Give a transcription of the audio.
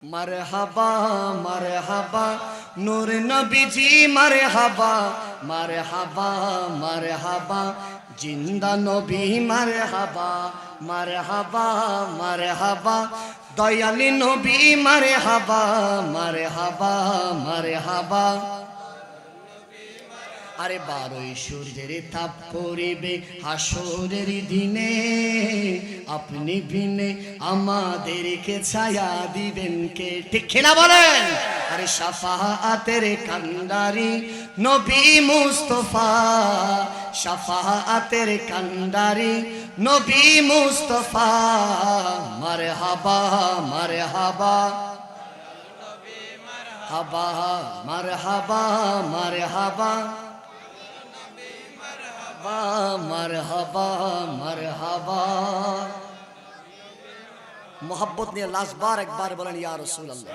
মারহাবা মারহাবা নূর নবীজি মারহাবা মারহাবা মারহাবা জিন্দা নবী মারহাবা মারহাবা মারহাবা দয়ালি নবী মারহাবা মারহাবা মারহাবা। আরে বারোই সূর্যের তাপ পড়িবে হাসরের দিনে, আপনি বিনে আমাদেরকে ছায়া দিবেন কে? ঠিক কিনা বলেন? আরে শাফাআতের কান্ডারি নবী মুস্তাফা, শাফাআতের কান্ডারি নবী মুস্তাফা, মারহাবা মারহাবা হাবা মারহাবা মারহাবা মারহাবা মারহাবা। মোহাব্বত নিয়ে লাস্টবার একবার বলেন ইয়া রাসূলুল্লাহ।